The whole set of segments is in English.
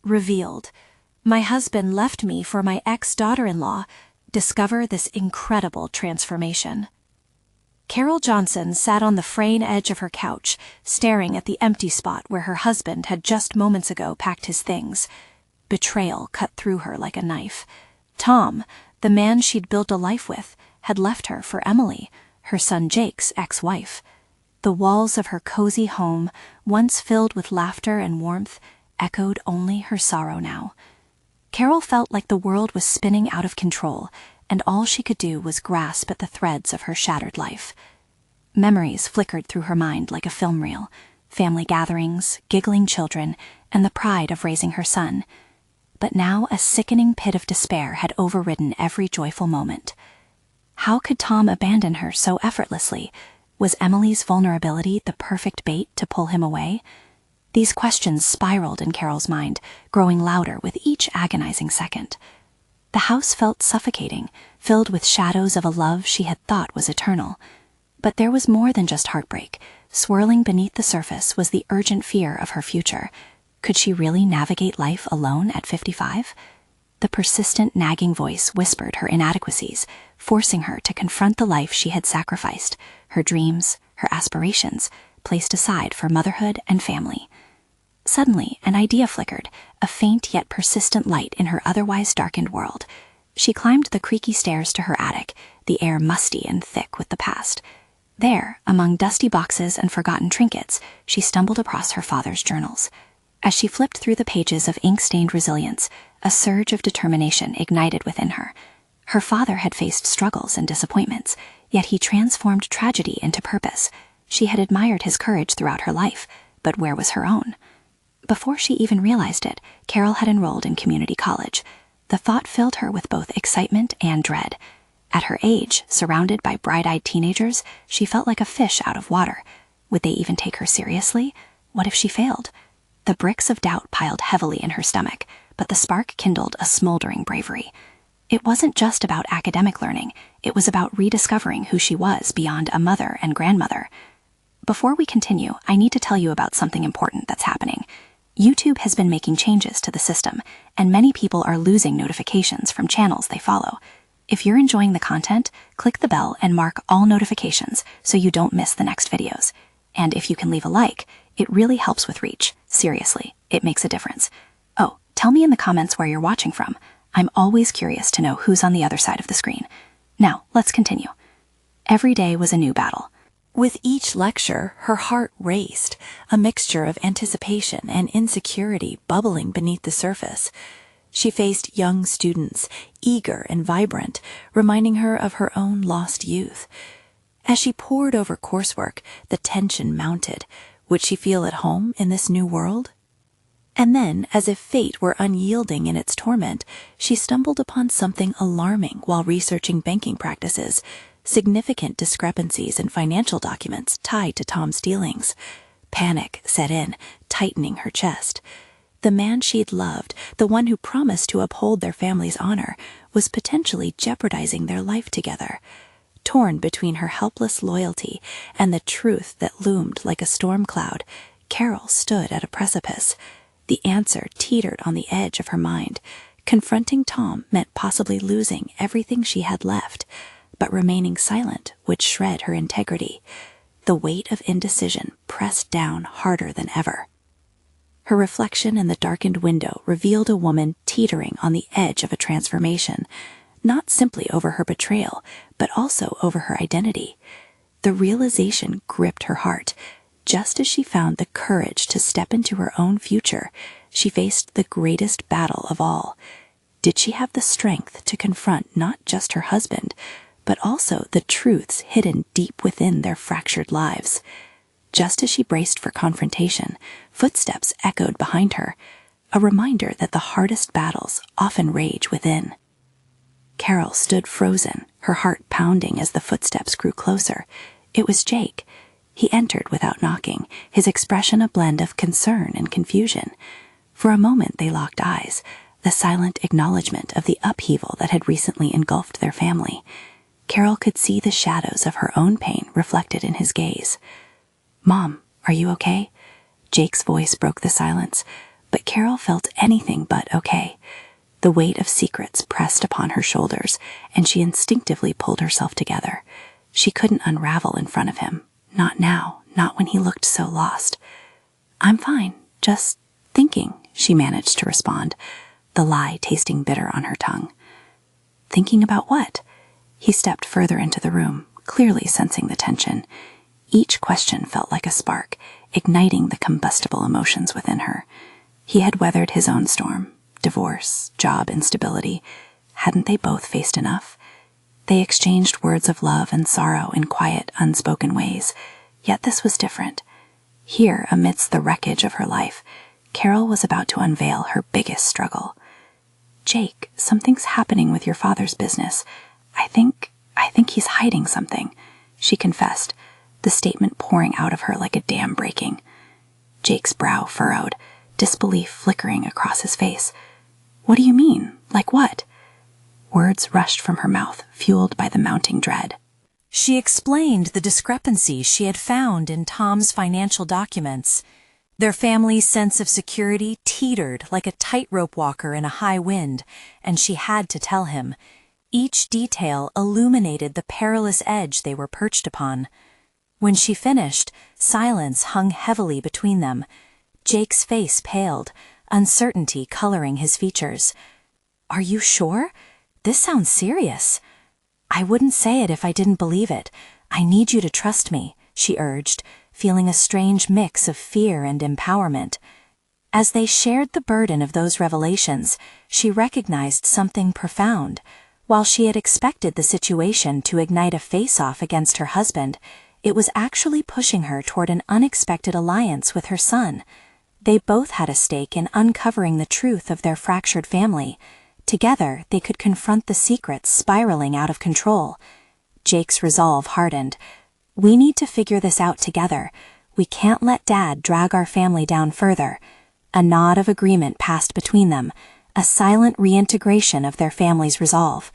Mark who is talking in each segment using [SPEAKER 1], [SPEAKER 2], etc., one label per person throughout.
[SPEAKER 1] Revealed. My husband left me for my ex-daughter-in-law. Discover this incredible transformation. Carol Johnson sat on the fraying edge of her couch, staring at the empty spot where her husband had just moments ago packed his things. Betrayal cut through her like a knife. Tom, the man she'd built a life with, had left her for Emily, her son Jake's ex-wife. The walls of her cozy home, once filled with laughter and warmth, echoed only her sorrow now. Carol felt like the world was spinning out of control, and all she could do was grasp at the threads of her shattered life. Memories flickered through her mind like a film reel: family gatherings, giggling children, and the pride of raising her son. But now a sickening pit of despair had overridden every joyful moment. How could Tom abandon her so effortlessly? Was Emily's vulnerability the perfect bait to pull him away? These questions spiraled in Carol's mind, growing louder with each agonizing second. The house felt suffocating, filled with shadows of a love she had thought was eternal. But there was more than just heartbreak. Swirling beneath the surface was the urgent fear of her future. Could she really navigate life alone at 55? The persistent, nagging voice whispered her inadequacies, forcing her to confront the life she had sacrificed, her dreams, her aspirations, placed aside for motherhood and family. Suddenly, an idea flickered, a faint yet persistent light in her otherwise darkened world. She climbed the creaky stairs to her attic, the air musty and thick with the past. There, among dusty boxes and forgotten trinkets, she stumbled across her father's journals. As she flipped through the pages of ink-stained resilience, a surge of determination ignited within her. Her father had faced struggles and disappointments, yet he transformed tragedy into purpose. She had admired his courage throughout her life, but where was her own? Before she even realized it, Carol had enrolled in community college. The thought filled her with both excitement and dread. At her age, surrounded by bright-eyed teenagers, she felt like a fish out of water. Would they even take her seriously? What if she failed? The bricks of doubt piled heavily in her stomach, but the spark kindled a smoldering bravery. It wasn't just about academic learning. It was about rediscovering who she was beyond a mother and grandmother. Before we continue, I need to tell you about something important that's happening. YouTube has been making changes to the system, and many people are losing notifications from channels they follow. If you're enjoying the content, click the bell and mark all notifications so you don't miss the next videos. And if you can leave a like, it really helps with reach. Seriously, it makes a difference. Oh, tell me in the comments where you're watching from. I'm always curious to know who's on the other side of the screen. Now, let's continue. Every day was a new battle. With each lecture, her heart raced, a mixture of anticipation and insecurity bubbling beneath the surface. She faced young students, eager and vibrant, reminding her of her own lost youth. As she pored over coursework, the tension mounted. Would she feel at home in this new world? And then, as if fate were unyielding in its torment, she stumbled upon something alarming while researching banking practices. Significant discrepancies in financial documents tied to Tom's dealings. Panic set in, tightening her chest. The man she'd loved, the one who promised to uphold their family's honor, was potentially jeopardizing their life together. Torn between her helpless loyalty and the truth that loomed like a storm cloud, Carol stood at a precipice. The answer teetered on the edge of her mind. Confronting Tom meant possibly losing everything she had left, but remaining silent would shred her integrity. The weight of indecision pressed down harder than ever. Her reflection in the darkened window revealed a woman teetering on the edge of a transformation, not simply over her betrayal, but also over her identity. The realization gripped her heart. Just as she found the courage to step into her own future, she faced the greatest battle of all. Did she have the strength to confront not just her husband, but also the truths hidden deep within their fractured lives? Just as she braced for confrontation, footsteps echoed behind her, a reminder that the hardest battles often rage within. Carol stood frozen, her heart pounding as the footsteps grew closer. It was Jake. He entered without knocking, his expression a blend of concern and confusion. For a moment they locked eyes, the silent acknowledgement of the upheaval that had recently engulfed their family. Carol could see the shadows of her own pain reflected in his gaze. "Mom, are you okay?" Jake's voice broke the silence,
[SPEAKER 2] But Carol felt anything but okay. The weight of secrets pressed upon her shoulders, and she instinctively pulled herself together. She couldn't unravel in front of him. Not now, not when he looked so lost. "I'm fine, just thinking," she managed to respond, the lie tasting bitter on her tongue. Thinking about what? He stepped further into the room, clearly sensing the tension. Each question felt like a spark, igniting the combustible emotions within her. He had weathered his own storm. Divorce, job instability. Hadn't they both faced enough? They exchanged words of love and sorrow in quiet, unspoken ways. Yet this was different. Here, amidst the wreckage of her life, Carol was about to unveil her biggest struggle. "Jake, something's happening with your father's business. I think he's hiding something," she confessed, the statement pouring out of her like a dam breaking. Jake's brow furrowed, disbelief flickering across his face. "What do you mean? Like what?" Words rushed from her mouth, fueled by the mounting dread.
[SPEAKER 1] She explained the discrepancies she had found in Tom's financial documents. Their family's sense of security teetered like a tightrope walker in a high wind, and she had to tell him. Each detail illuminated the perilous edge they were perched upon. When she finished, silence hung heavily between them. Jake's face paled, uncertainty coloring his features. "Are you sure? This sounds serious." "I wouldn't say it if I didn't believe it. I need you to trust me," she urged, feeling a strange mix of fear and empowerment. As they shared the burden of those revelations, she recognized something profound. While she had expected the situation to ignite a face-off against her husband, it was actually pushing her toward an unexpected alliance with her son. They both had a stake in uncovering the truth of their fractured family. Together, they could confront the secrets spiraling out of control. Jake's resolve hardened. "We need to figure this out together. We can't let Dad drag our family down further." A nod of agreement passed between them, a silent reintegration of their family's resolve.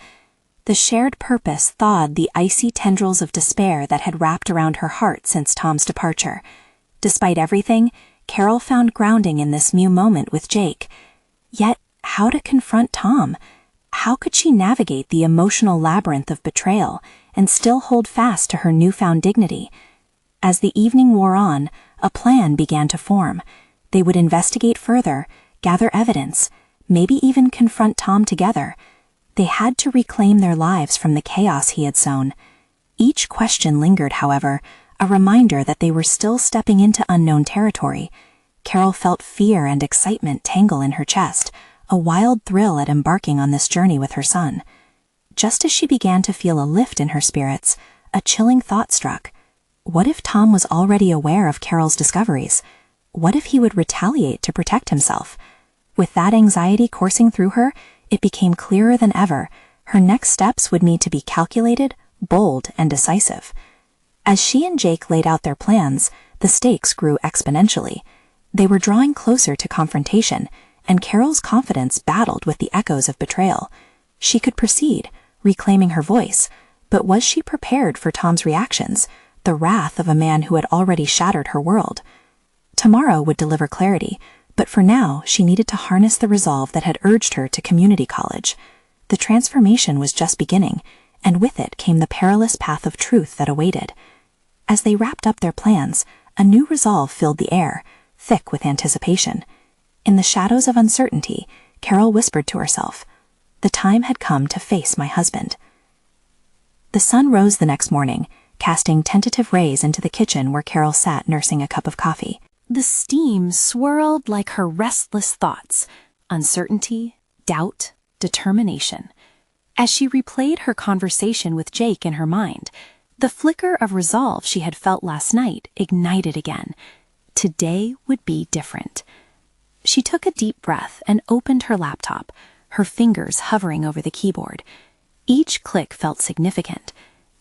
[SPEAKER 1] The shared purpose thawed the icy tendrils of despair that had wrapped around her heart since Tom's departure. Despite everything, Carol found grounding in this new moment with Jake. Yet, how to confront Tom? How could she navigate the emotional labyrinth of betrayal and still hold fast to her newfound dignity? As the evening wore on, a plan began to form. They would investigate further, gather evidence, maybe even confront Tom together. They had to reclaim their lives from the chaos he had sown. Each question lingered, however, a reminder that they were still stepping into unknown territory. Carol felt fear and excitement tangle in her chest, a wild thrill at embarking on this journey with her son. Just as she began to feel a lift in her spirits, a chilling thought struck. What if Tom was already aware of Carol's discoveries? What if he would retaliate to protect himself? With that anxiety coursing through her, it became clearer than ever. Her next steps would need to be calculated, bold, and decisive. As she and Jake laid out their plans, the stakes grew exponentially. They were drawing closer to confrontation, and Carol's confidence battled with the echoes of betrayal. She could proceed, reclaiming her voice, but was she prepared for Tom's reactions, the wrath of a man who had already shattered her world? Tomorrow would deliver clarity, but for now she needed to harness the resolve that had urged her to community college. The transformation was just beginning, and with it came the perilous path of truth that awaited. As they wrapped up their plans, a new resolve filled the air, thick with anticipation. In the shadows of uncertainty, Carol whispered to herself, "The time had come to face my husband." The sun rose the next morning, casting tentative rays into the kitchen where Carol sat nursing a cup of coffee. The steam swirled like her restless thoughts, uncertainty, doubt, determination. As she replayed her conversation with Jake in her mind, the flicker of resolve she had felt last night ignited again. Today would be different. She took a deep breath and opened her laptop, her fingers hovering over the keyboard. Each click felt significant.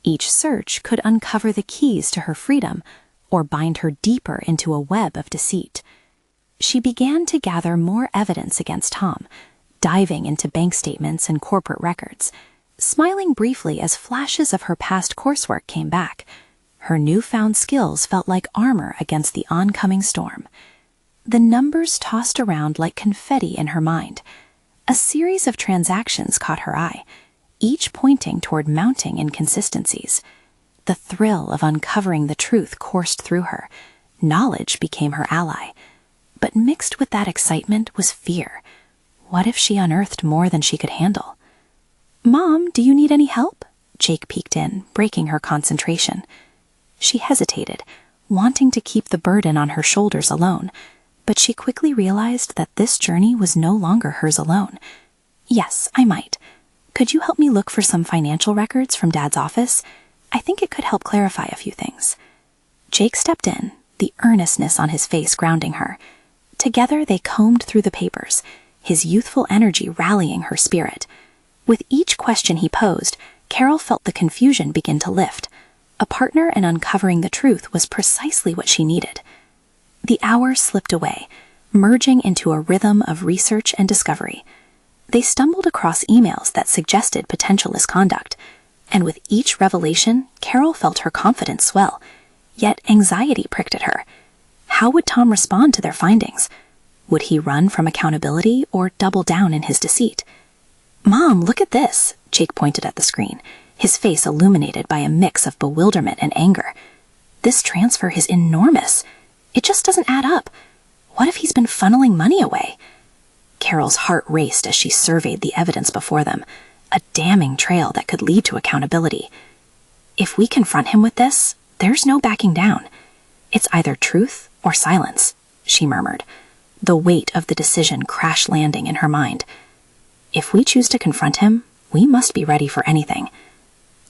[SPEAKER 1] Each search could uncover the keys to her freedom or bind her deeper into a web of deceit. She began to gather more evidence against Tom, diving into bank statements and corporate records, smiling briefly as flashes of her past coursework came back. Her newfound skills felt like armor against the oncoming storm.
[SPEAKER 2] The numbers tossed around like confetti in her mind. A series of transactions caught her eye, each pointing toward mounting inconsistencies. The thrill of uncovering the truth coursed through her. Knowledge became her ally. But mixed with that excitement was fear. What if she unearthed more than she could handle? "Mom, do you need any help?" Jake peeked in, breaking her concentration. She hesitated, wanting to keep the burden on her shoulders alone, but she quickly realized that this journey was no longer hers alone. "Yes, I might. Could you help me look for some financial records from Dad's office? I think it could help clarify a few things." Jake stepped in, the earnestness on his face grounding her. Together they combed through the papers, his youthful energy rallying her spirit. With each question he posed, Carol felt the confusion begin to lift. A partner in uncovering the truth was precisely what she needed. The hours slipped away, merging into a rhythm of research and discovery. They stumbled across emails that suggested potential misconduct, and with each revelation, Carol felt her confidence swell, yet anxiety pricked at her. How would Tom respond to their findings? Would he run from accountability or double down in his deceit? "Mom, look at this," Jake pointed at the screen, his face illuminated by a mix of bewilderment and anger. "This transfer is enormous. It just doesn't add up. What if he's been funneling money away?" Carol's heart raced as she surveyed the evidence before them, a damning trail that could lead to accountability. "If we confront him with this, there's no backing down. It's either truth or silence," she murmured, the weight of the decision crash-landing in her mind. "If we choose to confront him, we must be ready for anything."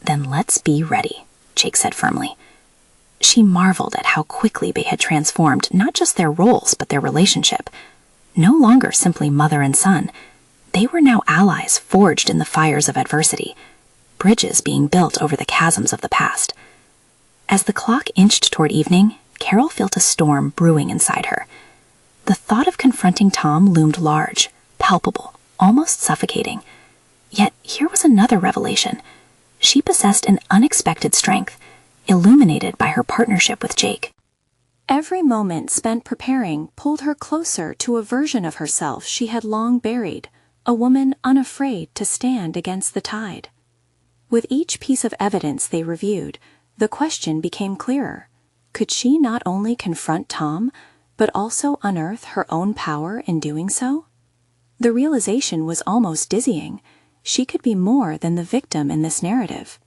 [SPEAKER 2] "Then let's be ready," Jake said firmly. She marveled at how quickly they had transformed not just their roles but their relationship. No longer simply mother and son. They were now allies forged in the fires of adversity, bridges being built over the chasms of the past. As the clock inched toward evening, Carol felt a storm brewing inside her. The thought of confronting Tom loomed large, palpable, almost suffocating. Yet here was another revelation. She possessed an unexpected strength, illuminated by her partnership with Jake.
[SPEAKER 1] Every moment spent preparing pulled her closer to a version of herself she had long buried, a woman unafraid to stand against the tide. With each piece of evidence they reviewed, the question became clearer. Could she not only confront Tom, but also unearth her own power in doing so? The realization was almost dizzying. She could be more than the victim in this narrative.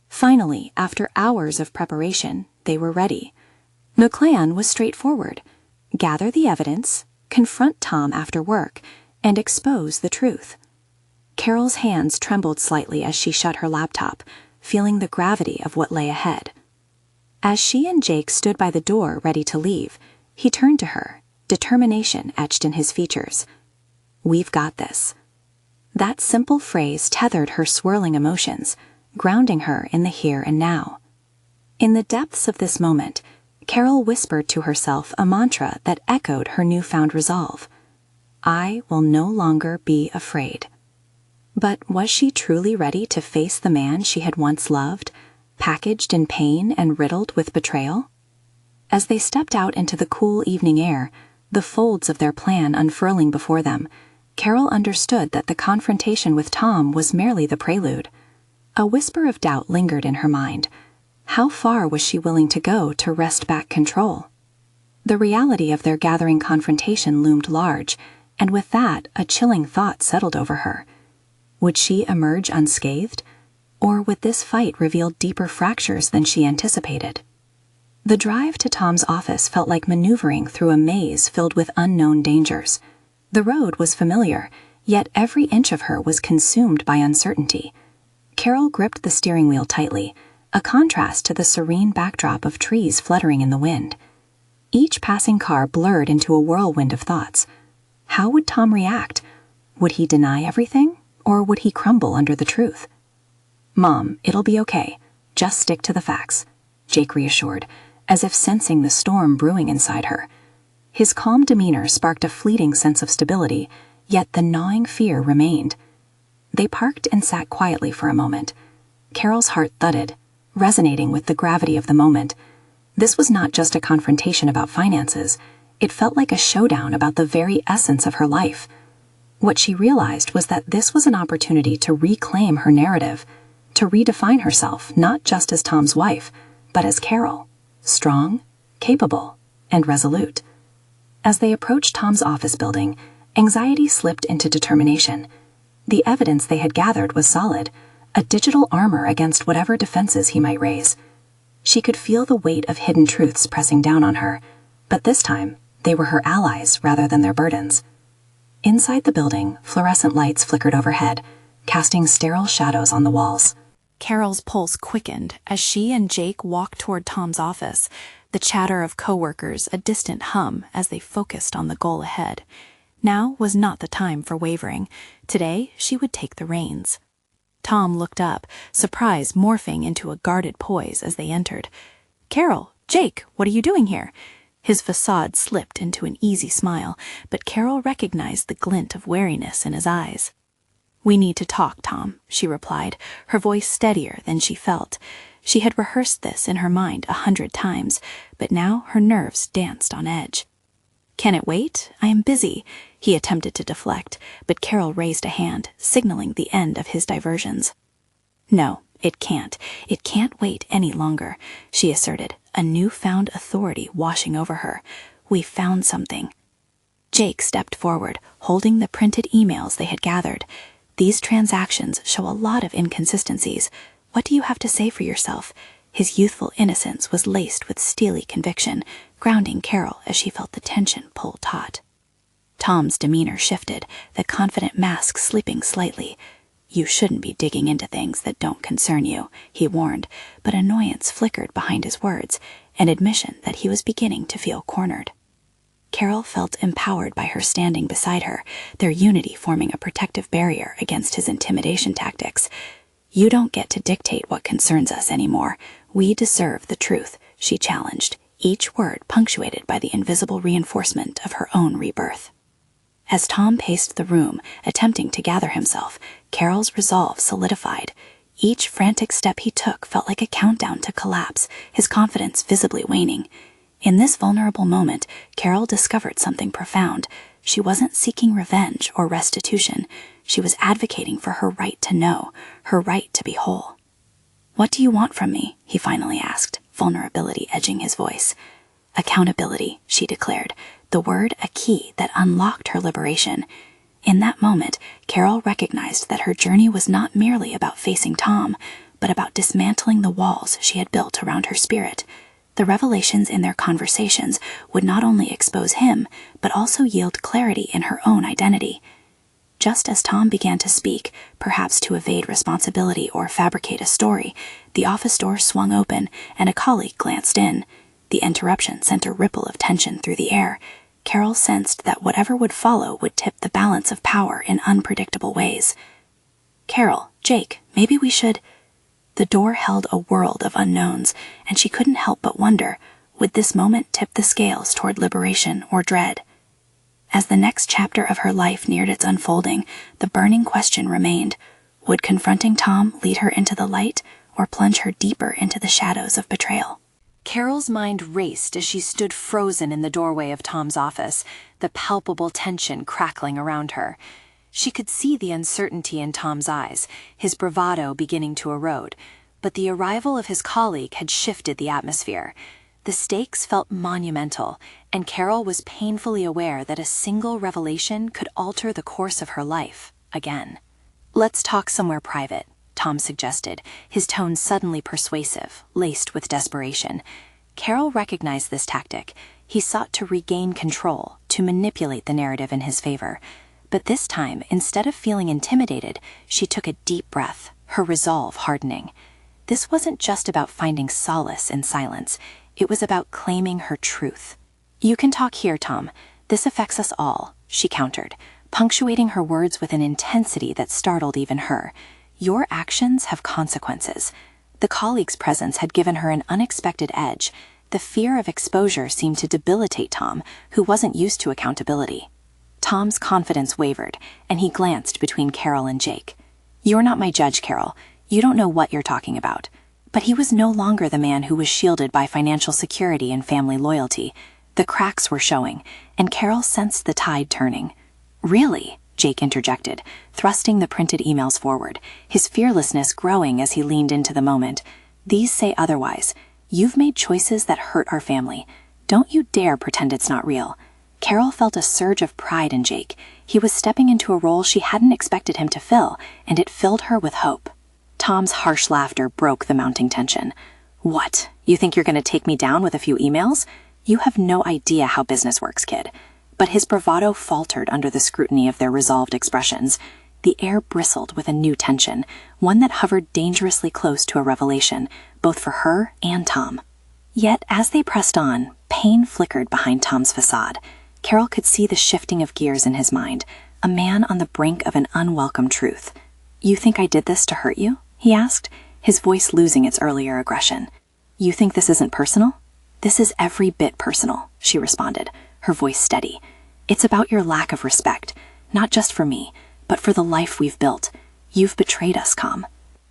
[SPEAKER 1] Finally, after hours of preparation, they were ready. The plan was straightforward. Gather the evidence, confront Tom after work, and expose the truth. Carol's hands trembled slightly as she shut her laptop, feeling the gravity of what lay ahead. As she and Jake stood by the door ready to leave, he turned to her, determination etched in his features. "We've got this." That simple phrase tethered her swirling emotions, grounding her in the here and now. In the depths of this moment, Carol whispered to herself a mantra that echoed her newfound resolve. "I will no longer be afraid." But was she truly ready to face the man she had once loved, packaged in pain and riddled with betrayal? As they stepped out into the cool evening air, the folds of their plan unfurling before them, Carol understood that the confrontation with Tom was merely the prelude. A whisper of doubt lingered in her mind. How far was she willing to go to wrest back control? The reality of their gathering confrontation loomed large, and with that, a chilling thought settled over her. Would she emerge unscathed? Or would this fight reveal deeper fractures than she anticipated? The drive to Tom's office felt like maneuvering through a maze filled with unknown dangers. The road was familiar, yet every inch of her was consumed by uncertainty. Carol gripped the steering wheel tightly, a contrast to the serene backdrop of trees fluttering in the wind. Each passing car blurred into a whirlwind of thoughts. How would Tom react? Would he deny everything, or would he crumble under the truth? "Mom, it'll be okay. Just stick to the facts," Jake reassured, as if sensing the storm brewing inside her. His calm demeanor sparked a fleeting sense of stability, yet the gnawing fear remained. They parked and sat quietly for a moment. Carol's heart thudded, resonating with the gravity of the moment. This was not just a confrontation about finances.
[SPEAKER 2] It felt like a showdown about the very essence of her life. What she realized was that this was an opportunity to reclaim her narrative, to redefine herself not just as Tom's wife, but as Carol, strong, capable, and resolute. As they approached Tom's office building, anxiety slipped into determination. The evidence they had gathered was solid, a digital armor against whatever defenses he might raise. She could feel the weight of hidden truths pressing down on her, but this time they were her allies rather than their burdens. Inside the building, fluorescent lights flickered overhead, casting sterile shadows on the walls.
[SPEAKER 1] Carol's pulse quickened as she and Jake walked toward Tom's office, the chatter of coworkers a distant hum as they focused on the goal ahead. Now was not the time for wavering. Today, she would take the reins. Tom looked up, surprise morphing into a guarded poise as they entered. "Carol, Jake, what are you doing here?" His facade slipped into an easy smile, but Carol recognized the glint of wariness in his eyes. "We need to talk, Tom," she replied, her voice steadier than she felt. She had rehearsed this in her mind 100 times, but now her nerves danced on edge. "Can it wait? I am busy," he attempted to deflect, but Carol raised a hand, signaling the end of his diversions. "No, it can't. It can't wait any longer," she asserted, a newfound authority washing over her. "We found something." Jake stepped forward, holding the printed emails they had gathered. "These transactions show a lot of inconsistencies. What do you have to say for yourself?" His youthful innocence was laced with steely conviction, grounding Carol as she felt the tension pull taut. Tom's demeanor shifted, the confident mask slipping slightly. "You shouldn't be digging into things that don't concern you," he warned, but annoyance flickered behind his words, an admission that he was beginning to feel cornered. Carol felt empowered by her standing beside her, their unity forming a protective barrier against his intimidation tactics. "You don't get to dictate what concerns us anymore. We deserve the truth," she challenged, each word punctuated by the invisible reinforcement of her own rebirth. As Tom paced the room, attempting to gather himself, Carol's resolve solidified. Each frantic step he took felt like a countdown to collapse, his confidence visibly waning. In this vulnerable moment, Carol discovered something profound. She wasn't seeking revenge or restitution. She was advocating for her right to know, her right to be whole. "What do you want from me?" he finally asked, vulnerability edging his voice. "Accountability," she declared, the word a key that unlocked her liberation. In that moment, Carol recognized that her journey was not merely about facing Tom, but about dismantling the walls she had built around her spirit. The revelations in their conversations would not only expose him, but also yield clarity in her own identity. Just as Tom began to speak, perhaps to evade responsibility or fabricate a story, the office door swung open and a colleague glanced in. The interruption sent a ripple of tension through the air. Carol sensed that whatever would follow would tip the balance of power in unpredictable ways. "Carol, Jake, maybe we should—" The door held a world of unknowns, and she couldn't help but wonder, would this moment tip the scales toward liberation or dread? As the next chapter of her life neared its unfolding, the burning question remained, would confronting Tom lead her into the light or plunge her deeper into the shadows of betrayal? Carol's mind raced as she stood frozen in the doorway of Tom's office, the palpable tension crackling around her. She could see the uncertainty in Tom's eyes, his bravado beginning to erode, but the arrival of his colleague had shifted the atmosphere. The stakes felt monumental, and Carol was painfully aware that a single revelation could alter the course of her life, again. "Let's talk somewhere private," Tom suggested, his tone suddenly persuasive, laced with desperation. Carol recognized this tactic. He sought to regain control, to manipulate the narrative in his favor. But this time, instead of feeling intimidated, she took a deep breath, her resolve hardening. This wasn't just about finding solace in silence. It was about claiming her truth. "You can talk here, Tom. This affects us all," she countered, punctuating her words with an intensity that startled even her. "Your actions have consequences." The colleague's presence had given her an unexpected edge. The fear of exposure seemed to debilitate Tom, who wasn't used to accountability. Tom's confidence wavered, and he glanced between Carol and Jake. "You're not my judge, Carol. You don't know what you're talking about." But he was no longer the man who was shielded by financial security and family loyalty. The cracks were showing, and Carol sensed the tide turning. "Really?" Jake interjected, thrusting the printed emails forward, his fearlessness growing as he leaned into the moment. "These say otherwise. You've made choices that hurt our family. Don't you dare pretend it's not real." Carol felt a surge of pride in Jake. He was stepping into a role she hadn't expected him to fill, and it filled her with hope. Tom's harsh laughter broke the mounting tension. "What? You think you're going to take me down with a few emails? You have no idea how business works, kid." But his bravado faltered under the scrutiny of their resolved expressions. The air bristled with a new tension, one that hovered dangerously close to a revelation, both for her and Tom. Yet, as they pressed on, pain flickered behind Tom's facade. Carol could see the shifting of gears in his mind, a man on the brink of an unwelcome truth. "You think I did this to hurt you?" he asked, his voice losing its earlier aggression. "You think this isn't personal?" "This is every bit personal," she responded, her voice steady. "It's about your lack of respect, not just for me, but for the life we've built. You've betrayed us, Com."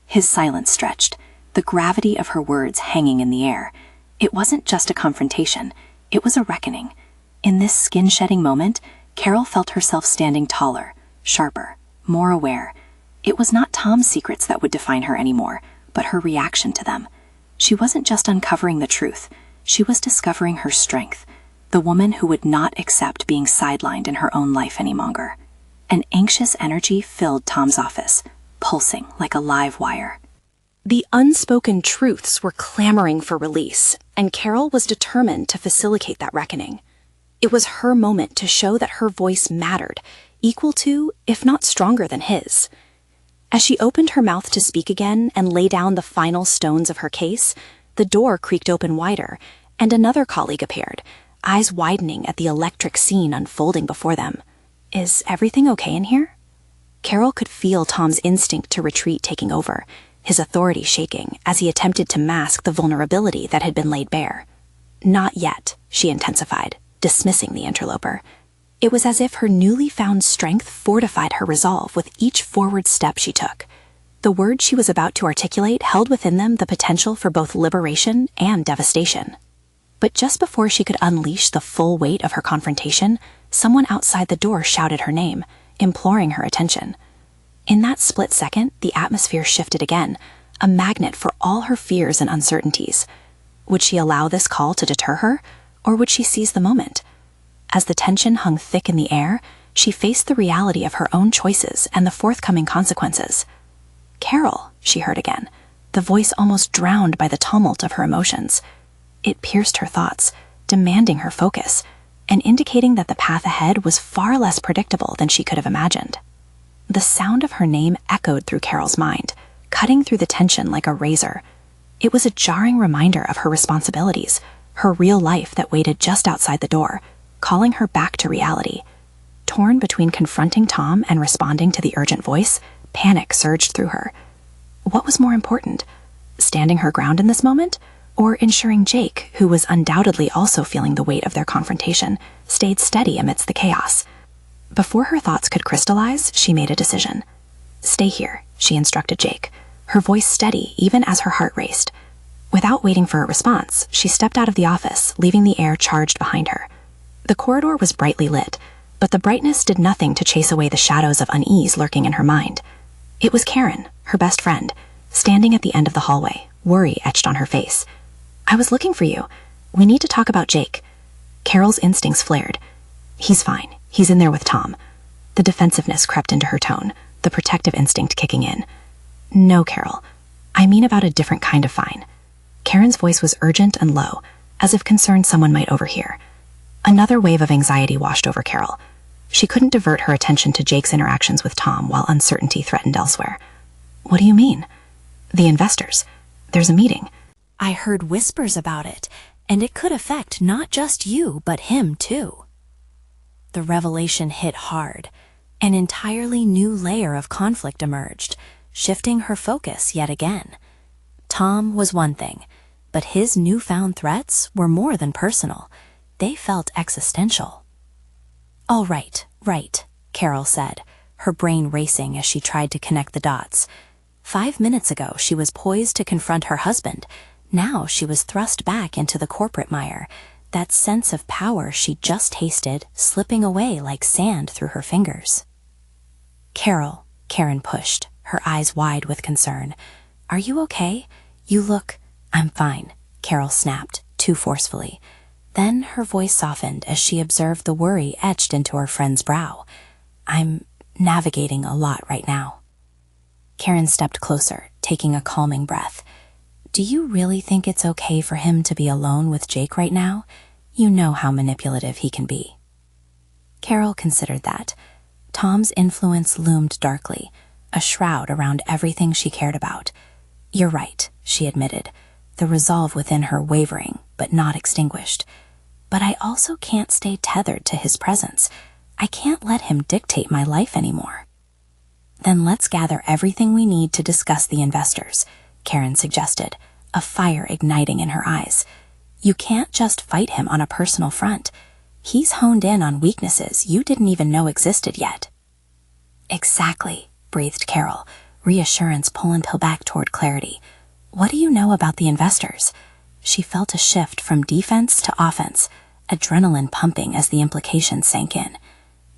[SPEAKER 1] His silence stretched, the gravity of her words hanging in the air. It wasn't just a confrontation, it was a reckoning. In this skin-shedding moment, Carol felt herself standing taller, sharper, more aware. It was not Tom's secrets that would define her anymore, but her reaction to them. She wasn't just uncovering the truth, she was discovering her strength, the woman who would not accept being sidelined in her own life any longer. An anxious energy filled Tom's office, pulsing like a live wire.
[SPEAKER 2] The unspoken truths were clamoring for release, and Carol was determined to facilitate that reckoning. It was her moment to show that her voice mattered, equal to, if not stronger than his. As she opened her mouth to speak again and lay down the final stones of her case, the door creaked open wider, and another colleague appeared, eyes widening at the electric scene unfolding before them. "Is everything okay in here?" Carol could feel Tom's instinct to retreat taking over, his authority shaking as he attempted to mask the vulnerability that had been laid bare. "Not yet," she intensified, dismissing the interloper. It was as if her newly found strength fortified her resolve with each forward step she took. The words she was about to articulate held within them the potential for both liberation and devastation. But just before she could unleash the full weight of her confrontation, someone outside the door shouted her name, imploring her attention. In that split second, the atmosphere shifted again, a magnet for all her fears and uncertainties. Would she allow this call to deter her, or would she seize the moment? As the tension hung thick in the air, she faced the reality of her own choices and the forthcoming consequences. "Carol," she heard again, the voice almost drowned by the tumult of her emotions. It pierced her thoughts, demanding her focus, and indicating that the path ahead was far less predictable than she could have imagined. The sound of her name echoed through Carol's mind, cutting through the tension like a razor. It was a jarring reminder of her responsibilities, her real life that waited just outside the door, calling her back to reality. Torn between confronting Tom and responding to the urgent voice, panic surged through her. What was more important? Standing her ground in this moment? Or ensuring Jake, who was undoubtedly also feeling the weight of their confrontation, stayed steady amidst the chaos? Before her thoughts could crystallize, she made a decision. "Stay here," she instructed Jake, her voice steady even as her heart raced. Without waiting for a response, she stepped out of the office, leaving the air charged behind her. The corridor was brightly lit, but the brightness did nothing to chase away the shadows of unease lurking in her mind. It was Karen, her best friend, standing at the end of the hallway, worry etched on her face. "I was looking for you. We need to talk about Jake." Carol's instincts flared. "He's fine. He's in there with Tom." The defensiveness crept into her tone, the protective instinct kicking in. "No, Carol. I mean about a different kind of fine." Karen's voice was urgent and low, as if concerned someone might overhear. Another wave of anxiety washed over Carol. She couldn't divert her attention to Jake's interactions with Tom while uncertainty threatened elsewhere. "What do you mean?" "The investors. There's a meeting."
[SPEAKER 1] "I heard whispers about it, and it could affect not just you, but him too." The revelation hit hard. An entirely new layer of conflict emerged, shifting her focus yet again. Tom was one thing, but his newfound threats were more than personal. They felt existential. "All right, right," Carol said, her brain racing as she tried to connect the dots. 5 minutes ago, she was poised to confront her husband. Now she was thrust back into the corporate mire.
[SPEAKER 2] that sense of power she just tasted slipping away like sand through her fingers. "Carol," Karen pushed, her eyes wide with concern. "Are you okay? You look—" "I'm fine," Carol snapped, too forcefully. Then her voice softened as she observed the worry etched into her friend's brow. "I'm navigating a lot right now." Karen stepped closer, taking a calming breath. "Do you really think it's okay for him to be alone with Jake right now? You know how manipulative he can be." Carol considered that. Tom's influence loomed darkly, a shroud around everything she cared about. "You're right," she admitted, the resolve within her wavering, but not extinguished. "But I also can't stay tethered to his presence. I can't let him dictate my life anymore." "Then let's gather everything we need to discuss the investors," Karen suggested, a fire igniting in her eyes. "You can't just fight him on a personal front. He's honed in on weaknesses you didn't even know existed yet." "Exactly," breathed Carol, reassurance pulling her back toward clarity. "What do you know about the investors?" She felt a shift from defense to offense, adrenaline pumping as the implications sank in.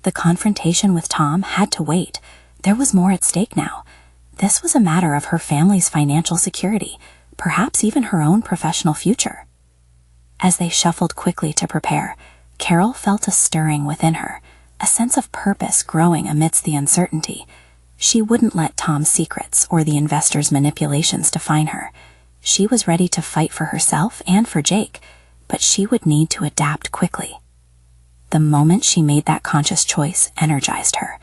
[SPEAKER 2] The confrontation with Tom had to wait. There was more at stake now. This was a matter of her family's financial security, perhaps even her own professional future. As they shuffled quickly to prepare, Carol felt a stirring within her, a sense of purpose growing amidst the uncertainty. She wouldn't let Tom's secrets or the investors' manipulations define her. She was ready to fight for herself and for Jake, but she would need to adapt quickly. The moment she made that conscious choice energized her.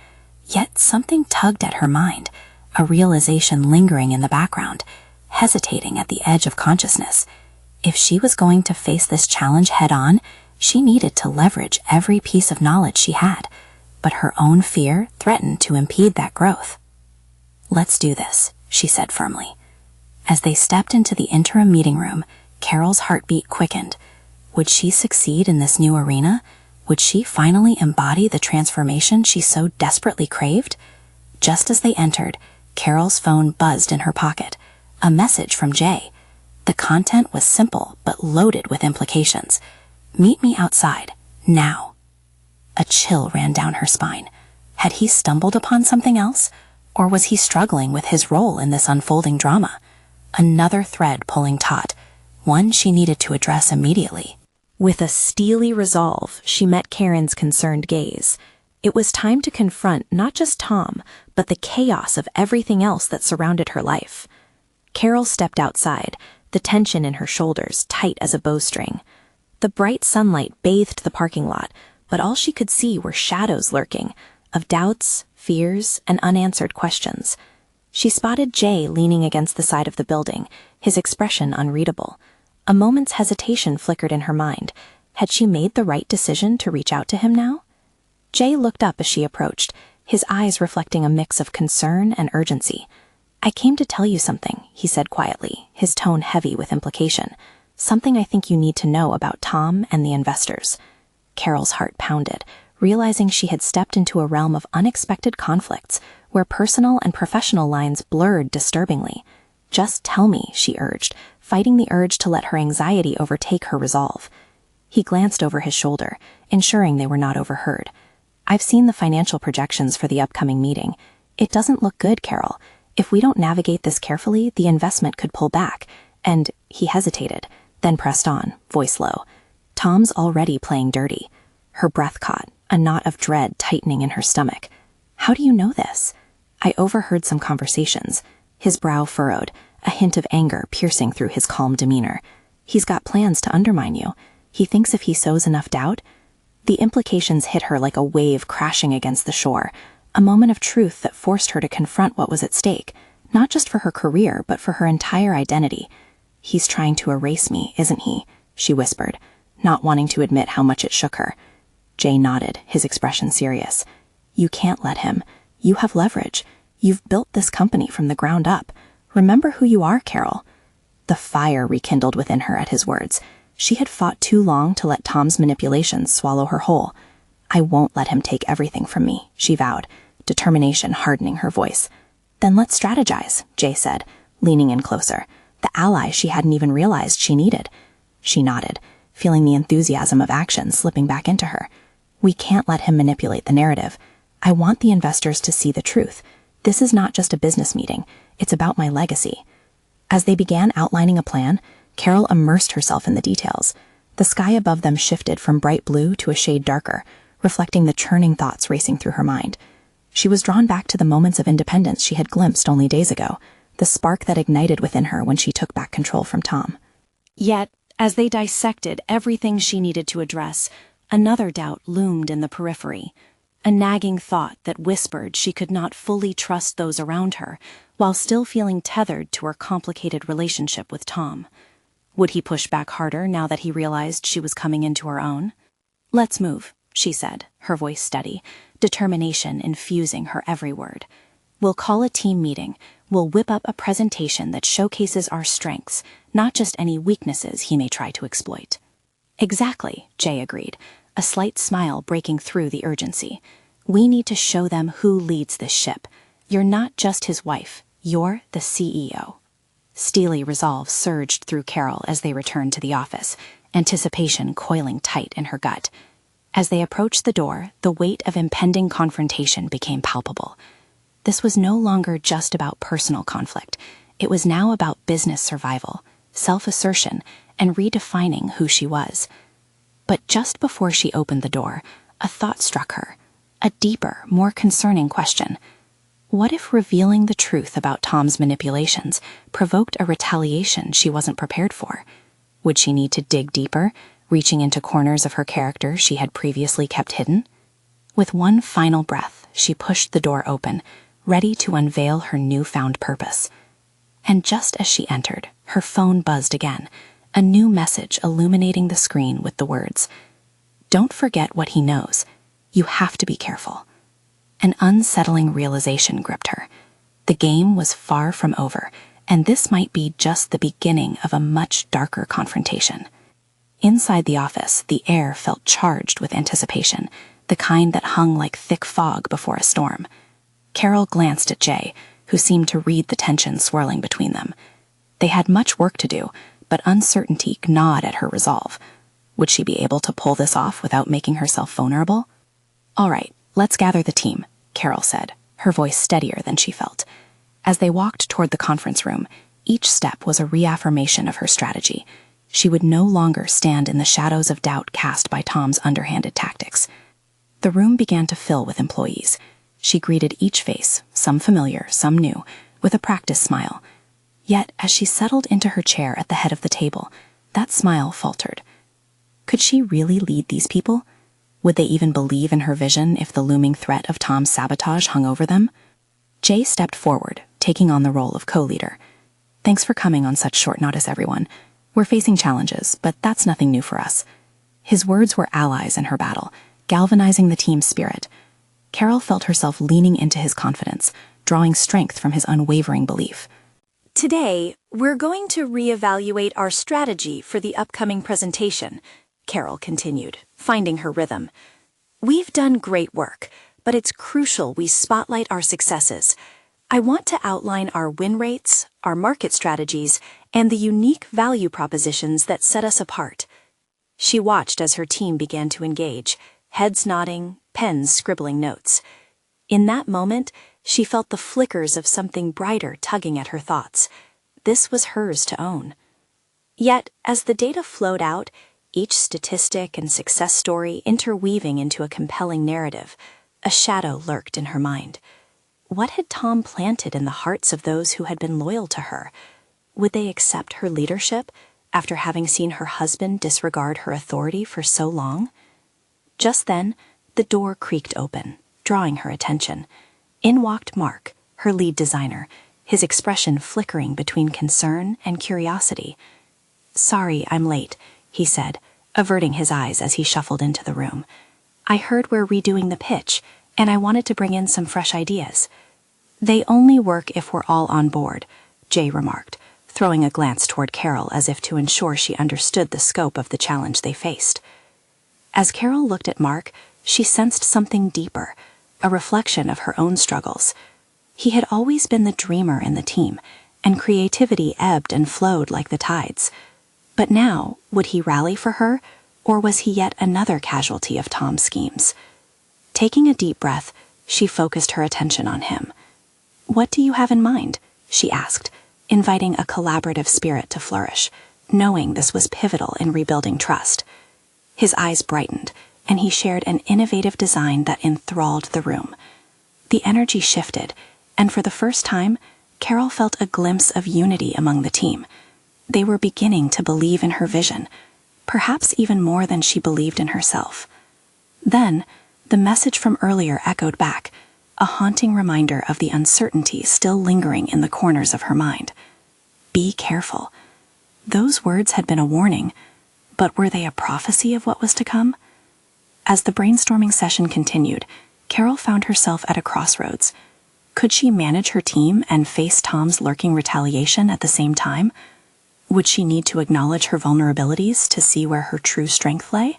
[SPEAKER 2] Yet something tugged at her mind, a realization lingering in the background, hesitating at the edge of consciousness. If she was going to face this challenge head-on, she needed to leverage every piece of knowledge she had, but her own fear threatened to impede that growth. "Let's do this," she said firmly. As they stepped into the interim meeting room, Carol's heartbeat quickened. Would she succeed in this new arena? Would she finally embody the transformation she so desperately craved? Just as they entered, Carol's phone buzzed in her pocket. A message from Jay. The content was simple but loaded with implications. "Meet me outside, now." A chill ran down her spine. Had he stumbled upon something else? Or was he struggling with his role in this unfolding drama? Another thread pulling taut, one she needed to address immediately. With a steely resolve, she met Karen's concerned gaze. It was time to confront not just Tom, but the chaos of everything else that surrounded her life. Carol stepped outside, the tension in her shoulders tight as a bowstring. The bright sunlight bathed the parking lot, but all she could see were shadows lurking, of doubts, fears, and unanswered questions. She spotted Jay leaning against the side of the building, his expression unreadable. A moment's hesitation flickered in her mind. Had she made the right decision to reach out to him now? Jay looked up as she approached, his eyes reflecting a mix of concern and urgency. "I came to tell you something," he said quietly, his tone heavy with implication. "Something I think you need to know about Tom and the investors." Carol's heart pounded, realizing she had stepped into a realm of unexpected conflicts, where personal and professional lines blurred disturbingly. "Just tell me," she urged, fighting the urge to let her anxiety overtake her resolve. He glanced over his shoulder, ensuring they were not overheard. "I've seen the financial projections for the upcoming meeting. It doesn't look good, Carol. If we don't navigate this carefully, the investment could pull back." And he hesitated, then pressed on, voice low. "Tom's already playing dirty." Her breath caught, a knot of dread tightening in her stomach. "How do you know this?" "I overheard some conversations." His brow furrowed, a hint of anger piercing through his calm demeanor. "He's got plans to undermine you. He thinks if he sows enough doubt—" The implications hit her like a wave crashing against the shore, a moment of truth that forced her to confront what was at stake, not just for her career, but for her entire identity. "He's trying to erase me, isn't he?" she whispered, not wanting to admit how much it shook her. Jay nodded, his expression serious. "You can't let him. You have leverage. You've built this company from the ground up. Remember who you are, Carol." The fire rekindled within her at his words. She had fought too long to let Tom's manipulations swallow her whole. "I won't let him take everything from me," she vowed, determination hardening her voice. "Then let's strategize," Jay said, leaning in closer, the ally she hadn't even realized she needed. She nodded. feeling the enthusiasm of action slipping back into her. We can't let him manipulate the narrative. I want the investors to see the truth. This is not just a business meeting. It's about my legacy. As they began outlining a plan, Carol immersed herself in the details. The sky above them shifted from bright blue to a shade darker, reflecting the churning thoughts racing through her mind. She was drawn back to the moments of independence she had glimpsed only days ago, the spark that ignited within her when she took back control from Tom.
[SPEAKER 1] Yet, as they dissected everything she needed to address, another doubt loomed in the periphery, a nagging thought that whispered she could not fully trust those around her while still feeling tethered to her complicated relationship with Tom. Would he push back harder now that he realized she was coming into her own? "Let's move," she said, her voice steady, determination infusing her every word. "We'll call a team meeting. We'll whip up a presentation that showcases our strengths, not just any weaknesses he may try to exploit." "Exactly," Jay agreed, a slight smile breaking through the urgency. "We need to show them who leads this ship. You're not just his wife. You're the CEO." Steely resolve surged through Carol as they returned to the office, anticipation coiling tight in her gut. As they approached the door, the weight of impending confrontation became palpable. This was no longer just about personal conflict. It was now about business survival, self-assertion, and redefining who she was. But just before she opened the door, a thought struck her, a deeper, more concerning question. What if revealing the truth about Tom's manipulations provoked a retaliation she wasn't prepared for? Would she need to dig deeper, reaching into corners of her character she had previously kept hidden? With one final breath, she pushed the door open, ready to unveil her newfound purpose. And just as she entered, her phone buzzed again, a new message illuminating the screen with the words, "Don't forget what he knows. You have to be careful." An unsettling realization gripped her. The game was far from over, and this might be just the beginning of a much darker confrontation. Inside the office, the air felt charged with anticipation, the kind that hung like thick fog before a storm. Carol glanced at Jay, who seemed to read the tension swirling between them. They had much work to do, but uncertainty gnawed at her resolve. Would she be able to pull this off without making herself vulnerable? "All right, let's gather the team," Carol said, her voice steadier than she felt. As they walked toward the conference room, each step was a reaffirmation of her strategy. She would no longer stand in the shadows of doubt cast by Tom's underhanded tactics. The room began to fill with employees. She greeted each face, some familiar, some new, with a practiced smile. Yet, as she settled into her chair at the head of the table, that smile faltered. Could she really lead these people? Would they even believe in her vision if the looming threat of Tom's sabotage hung over them? Jay stepped forward, taking on the role of co-leader. "Thanks for coming on such short notice, everyone. We're facing challenges, but that's nothing new for us." His words were allies in her battle, galvanizing the team's spirit. Carol felt herself leaning into his confidence, drawing strength from his unwavering belief. "Today, we're going to reevaluate our strategy for the upcoming presentation," Carol continued, finding her rhythm. "We've done great work, but it's crucial we spotlight our successes. I want to outline our win rates, our market strategies, and the unique value propositions that set us apart." She watched as her team began to engage, heads nodding, pens scribbling notes. In that moment, she felt the flickers of something brighter tugging at her thoughts. This was hers to own. Yet, as the data flowed out, each statistic and success story interweaving into a compelling narrative, a shadow lurked in her mind. What had Tom planted in the hearts of those who had been loyal to her? Would they accept her leadership after having seen her husband disregard her authority for so long? Just then, the door creaked open, drawing her attention. In walked Mark, her lead designer, his expression flickering between concern and curiosity. "Sorry, I'm late," he said, averting his eyes as he shuffled into the room. "I heard we're redoing the pitch, and I wanted to bring in some fresh ideas." "They only work if we're all on board," Jay remarked, throwing a glance toward Carol as if to ensure she understood the scope of the challenge they faced. As Carol looked at Mark, she sensed something deeper, a reflection of her own struggles. He had always been the dreamer in the team, and creativity ebbed and flowed like the tides.
[SPEAKER 2] But now, would he rally for her, or was he yet another casualty of Tom's schemes? Taking a deep breath, she focused her attention on him. "What do you have in mind?" she asked, inviting a collaborative spirit to flourish, knowing this was pivotal in rebuilding trust. His eyes brightened, and he shared an innovative design that enthralled the room. The energy shifted, and for the first time, Carol felt a glimpse of unity among the team. They were beginning to believe in her vision, perhaps even more than she believed in herself. Then, the message from earlier echoed back, a haunting reminder of the uncertainty still lingering in the corners of her mind. Be careful. Those words had been a warning, but were they a prophecy of what was to come? As the brainstorming session continued, Carol found herself at a crossroads. Could she manage her team and face Tom's lurking retaliation at the same time? Would she need to acknowledge her vulnerabilities to see where her true strength lay?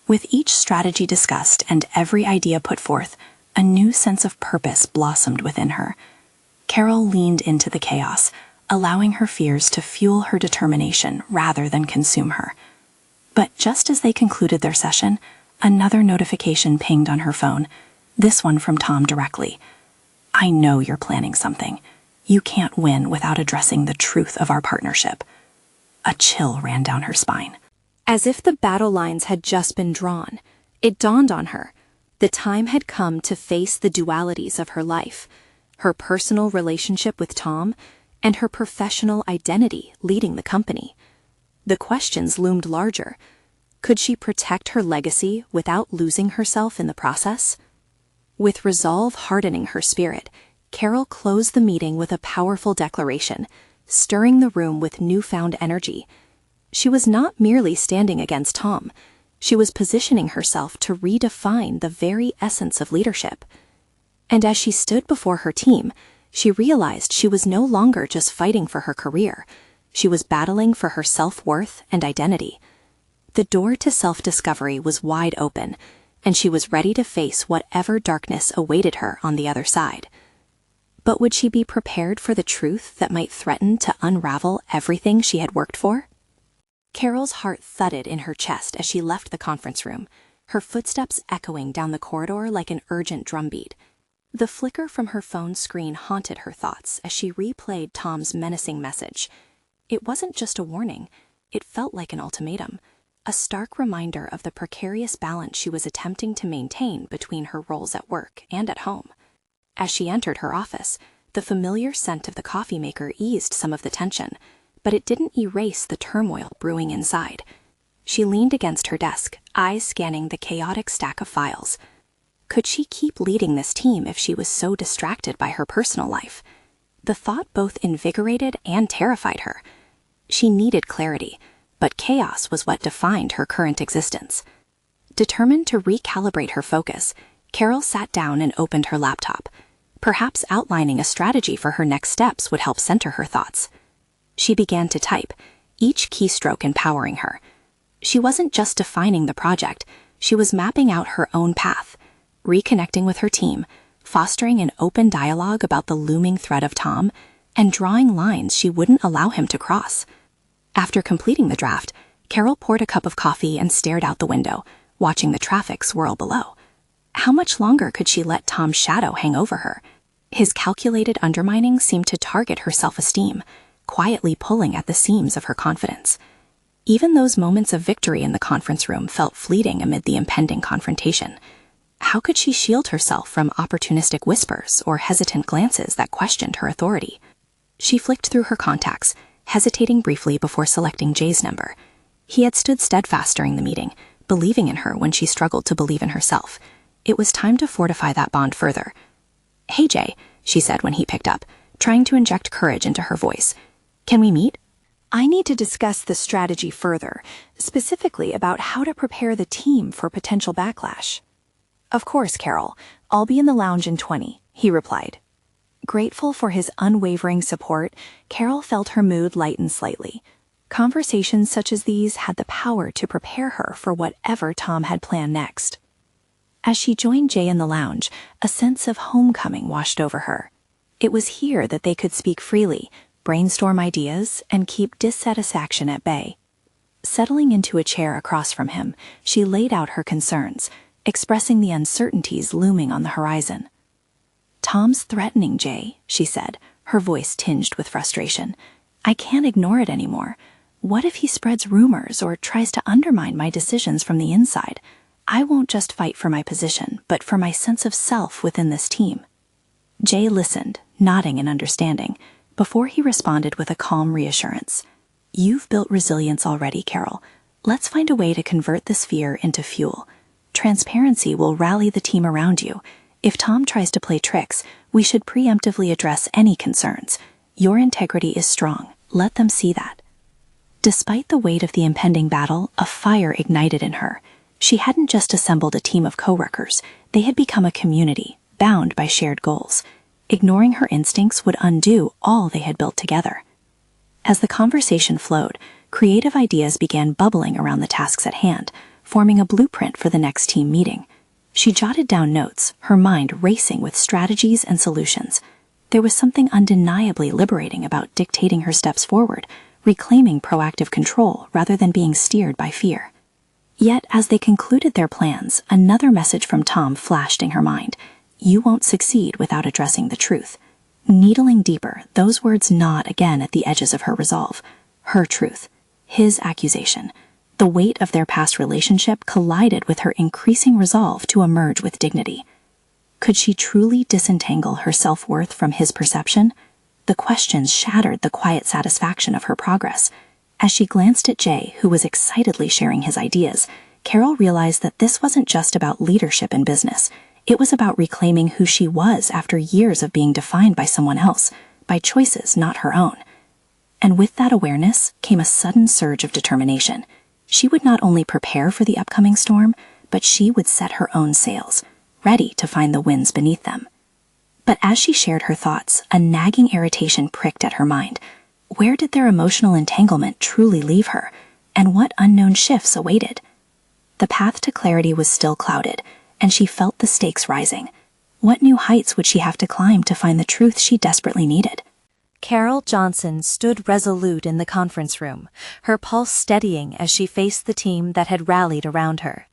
[SPEAKER 2] With each strategy discussed and every idea put forth, a new sense of purpose blossomed within her. Carol leaned into the chaos, allowing her fears to fuel her determination rather than consume her. But just as they concluded their session, another notification pinged on her phone, this one from Tom directly. "I know you're planning something. You can't win without addressing the truth of our partnership." A chill ran down her spine.
[SPEAKER 1] As if the battle lines had just been drawn, it dawned on her. The time had come to face the dualities of her life, her personal relationship with Tom, and her professional identity leading the company. The questions loomed larger. Could she protect her legacy without losing herself in the process? With resolve hardening her spirit, Carol closed the meeting with a powerful declaration, stirring the room with newfound energy. She was not merely standing against Tom. She was positioning herself to redefine the very essence of leadership. And as she stood before her team, she realized she was no longer just fighting for her career. She was battling for her self-worth and identity. The door to self-discovery was wide open, and she was ready to face whatever darkness awaited her on the other side. But would she be prepared for the truth that might threaten to unravel everything she had worked for? Carol's heart thudded in her chest as she left the conference room, her footsteps echoing down the corridor like an urgent drumbeat. The flicker from her phone screen haunted her thoughts as she replayed Tom's menacing message. It wasn't just a warning, it felt like an ultimatum, a stark reminder of the precarious balance she was attempting to maintain between her roles at work and at home. As she entered her office, the familiar scent of the coffee maker eased some of the tension, but it didn't erase the turmoil brewing inside. She leaned against her desk, eyes scanning the chaotic stack of files. Could she keep leading this team if she was so distracted by her personal life? The thought both invigorated and terrified her. She needed clarity, but chaos was what defined her current existence. Determined to recalibrate her focus, Carol sat down and opened her laptop. Perhaps outlining a strategy for her next steps would help center her thoughts. She began to type, each keystroke empowering her. She wasn't just defining the project, she was mapping out her own path, reconnecting with her team, fostering an open dialogue about the looming threat of Tom, and drawing lines she wouldn't allow him to cross. After completing the draft, Carol poured a cup of coffee and stared out the window, watching the traffic swirl below. How much longer could she let Tom's shadow hang over her? His calculated undermining seemed to target her self-esteem, quietly pulling at the seams of her confidence. Even those moments of victory in the conference room felt fleeting amid the impending confrontation. How could she shield herself from opportunistic whispers or hesitant glances that questioned her authority? She flicked through her contacts, hesitating briefly before selecting Jay's number. He had stood steadfast during the meeting, believing in her when she struggled to believe in herself. It was time to fortify that bond further. "Hey, Jay," she said when he picked up, trying to inject courage into her voice. "Can we meet? I need to discuss the strategy further, specifically about how to prepare the team for potential backlash." "Of course, Carol. I'll be in the lounge in 20, he replied. Grateful for his unwavering support, Carol felt her mood lighten slightly. Conversations such as these had the power to prepare her for whatever Tom had planned next. As she joined Jay in the lounge, a sense of homecoming washed over her. It was here that they could speak freely, brainstorm ideas, and keep dissatisfaction at bay.
[SPEAKER 2] Settling into a chair across from him, she laid out her concerns, expressing the uncertainties looming on the horizon. "Tom's threatening Jay," she said, her voice tinged with frustration. "I can't ignore it anymore. What if he spreads rumors or tries to undermine my decisions from the inside? I won't just fight for my position, but for my sense of self within this team." Jay listened, nodding in understanding, before he responded with a calm reassurance. "You've built resilience already, Carol. Let's find a way to convert this fear into fuel. Transparency will rally the team around you. If Tom tries to play tricks, we should preemptively address any concerns. Your integrity is strong. Let them see that." Despite the weight of the impending battle, a fire ignited in her. She hadn't just assembled a team of coworkers. They had become a community, bound by shared goals. Ignoring her instincts would undo all they had built together. As the conversation flowed, creative ideas began bubbling around the tasks at hand, forming a blueprint for the next team meeting. She jotted down notes, her mind racing with strategies and solutions. There was something undeniably liberating about dictating her steps forward, reclaiming proactive control rather than being steered by fear. Yet, as they concluded their plans, another message from Tom flashed in her mind. "You won't succeed without addressing the truth." Needling deeper, those words gnawed again at the edges of her resolve. Her truth, his accusation. The weight of their past relationship collided with her increasing resolve to emerge with dignity. Could she truly disentangle her self-worth from his perception? The questions shattered the quiet satisfaction of her progress. As she glanced at Jay, who was excitedly sharing his ideas, Carol realized that this wasn't just about leadership in business. It was about reclaiming who she was after years of being defined by someone else, by choices not her own. And with that awareness came a sudden surge of determination. She would not only prepare for the upcoming storm, but she would set her own sails, ready to find the winds beneath them. But as she shared her thoughts, a nagging irritation pricked at her mind. Where did their emotional entanglement truly leave her, and what unknown shifts awaited? The path to clarity was still clouded, and she felt the stakes rising. What new heights would she have to climb to find the truth she desperately needed?
[SPEAKER 1] Carol Johnson stood resolute in the conference room, her pulse steadying as she faced the team that had rallied around her.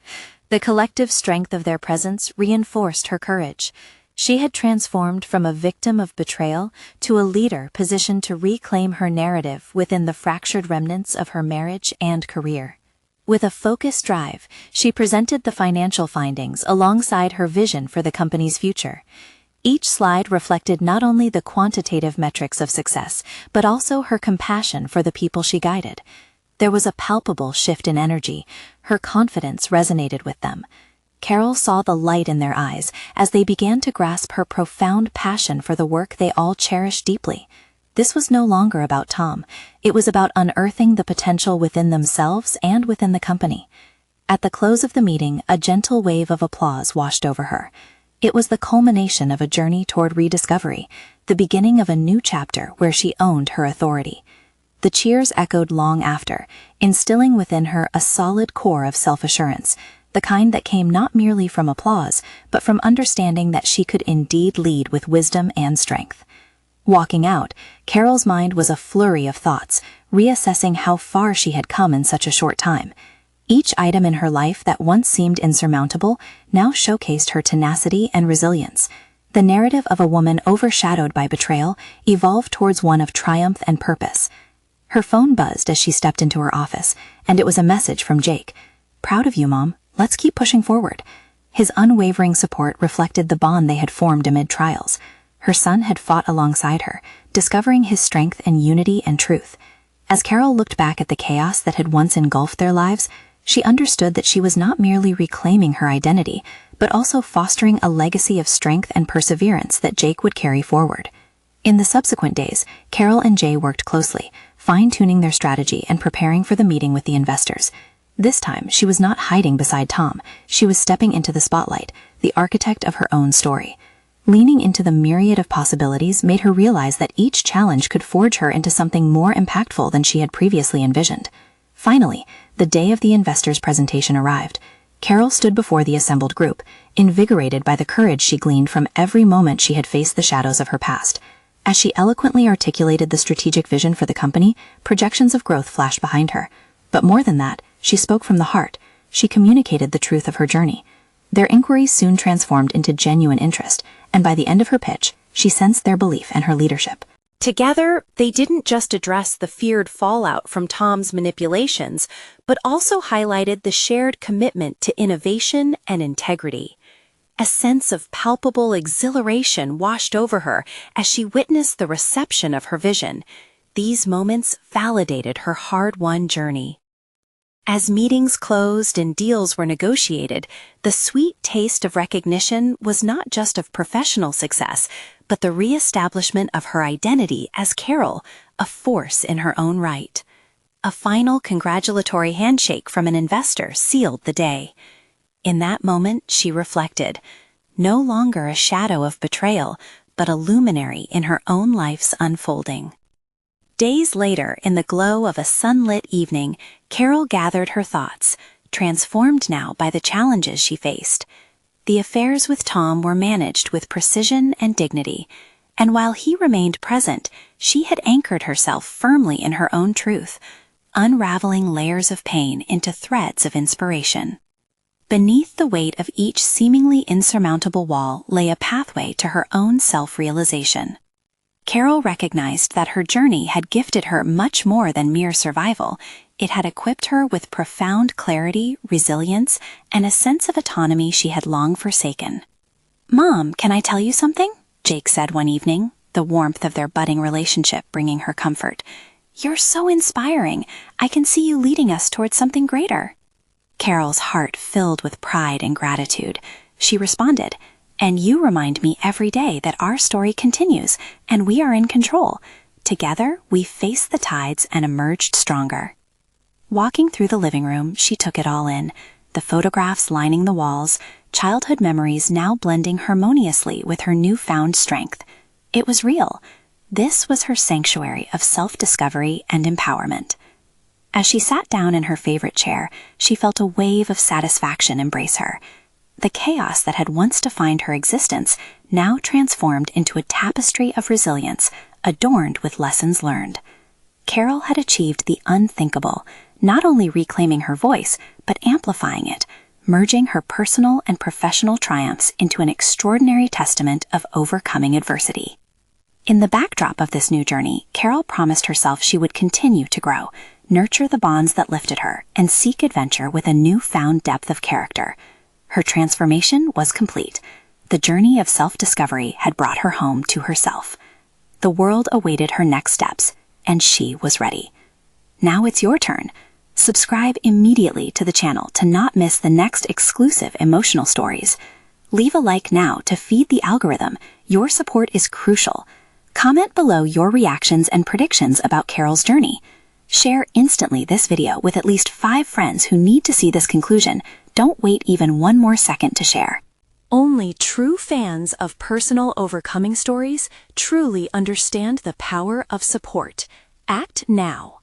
[SPEAKER 1] The collective strength of their presence reinforced her courage. She had transformed from a victim of betrayal to a leader positioned to reclaim her narrative within the fractured remnants of her marriage and career. With a focused drive, she presented the financial findings alongside her vision for the company's future. Each slide reflected not only the quantitative metrics of success, but also her compassion for the people she guided. There was a palpable shift in energy. Her confidence resonated with them. Carol saw the light in their eyes as they began to grasp her profound passion for the work they all cherished deeply. This was no longer about Tom. It was about unearthing the potential within themselves and within the company. At the close of the meeting, a gentle wave of applause washed over her. It was the culmination of a journey toward rediscovery, the beginning of a new chapter where she owned her authority. The cheers echoed long after, instilling within her a solid core of self-assurance, the kind that came not merely from applause, but from understanding that she could indeed lead with wisdom and strength. Walking out, Carol's mind was a flurry of thoughts, reassessing how far she had come in such a short time. Each item in her life that once seemed insurmountable now showcased her tenacity and resilience. The narrative of a woman overshadowed by betrayal evolved towards one of triumph and purpose. Her phone buzzed as she stepped into her office, and it was a message from Jake. "Proud of you, Mom. Let's keep pushing forward." His unwavering support reflected the bond they had formed amid trials. Her son had fought alongside her, discovering his strength and unity and truth. As Carol looked back at the chaos that had once engulfed their lives, she understood that she was not merely reclaiming her identity, but also fostering a legacy of strength and perseverance that Jake would carry forward. In the subsequent days, Carol and Jay worked closely, fine-tuning their strategy and preparing for the meeting with the investors. This time, she was not hiding beside Tom. She was stepping into the spotlight, the architect of her own story. Leaning into the myriad of possibilities made her realize that each challenge could forge her into something more impactful than she had previously envisioned. Finally, the day of the investors' presentation arrived. Carol stood before the assembled group, invigorated by the courage she gleaned from every moment she had faced the shadows of her past. As she eloquently articulated the strategic vision for the company, projections of growth flashed behind her.
[SPEAKER 2] But more than that, she spoke from the heart. She communicated the truth of her journey. Their inquiries soon transformed into genuine interest, and by the end of her pitch, she sensed their belief and her leadership.
[SPEAKER 1] Together, they didn't just address the feared fallout from Tom's manipulations, but also highlighted the shared commitment to innovation and integrity. A sense of palpable exhilaration washed over her as she witnessed the reception of her vision. These moments validated her hard-won journey. As meetings closed and deals were negotiated, the sweet taste of recognition was not just of professional success, but the re-establishment of her identity as Carol, a force in her own right. A final congratulatory handshake from an investor sealed the day. In that moment, she reflected, no longer a shadow of betrayal, but a luminary in her own life's unfolding. Days later, in the glow of a sunlit evening, Carol gathered her thoughts, transformed now by the challenges she faced. The affairs with Tom were managed with precision and dignity, and while he remained present, she had anchored herself firmly in her own truth, unraveling layers of pain into threads of inspiration. Beneath the weight of each seemingly insurmountable wall lay a pathway to her own self-realization. Carol recognized that her journey had gifted her much more than mere survival. It had equipped her with profound clarity, resilience, and a sense of autonomy she had long forsaken. "Mom, can I tell you something?" Jake said one evening, the warmth of their budding relationship bringing her comfort. "You're so inspiring. I can see you leading us towards something greater." Carol's heart filled with pride and gratitude. She responded, "And you remind me every day that our story continues, and we are in control. Together, we faced the tides and emerged stronger." Walking through the living room, she took it all in. The photographs lining the walls, childhood memories now blending harmoniously with her newfound strength. It was real. This was her sanctuary of self-discovery and empowerment. As she sat down in her favorite chair, she felt a wave of satisfaction embrace her. The chaos that had once defined her existence now transformed into a tapestry of resilience, adorned with lessons learned. Carol had achieved the unthinkable, not only reclaiming her voice, but amplifying it, merging her personal and professional triumphs into an extraordinary testament of overcoming adversity. In the backdrop of this new journey, Carol promised herself she would continue to grow, nurture the bonds that lifted her, and seek adventure with a newfound depth of character. Her transformation was complete. The journey of self-discovery had brought her home to herself. The world awaited her next steps, and she was ready. Now it's your turn. Subscribe immediately to the channel to not miss the next exclusive emotional stories. Leave a like now to feed the algorithm. Your support is crucial. Comment below your reactions and predictions about Carol's journey. Share instantly this video with at least 5 friends who need to see this conclusion. Don't wait even one more second to share. Only true fans of personal overcoming stories truly understand the power of support. Act now.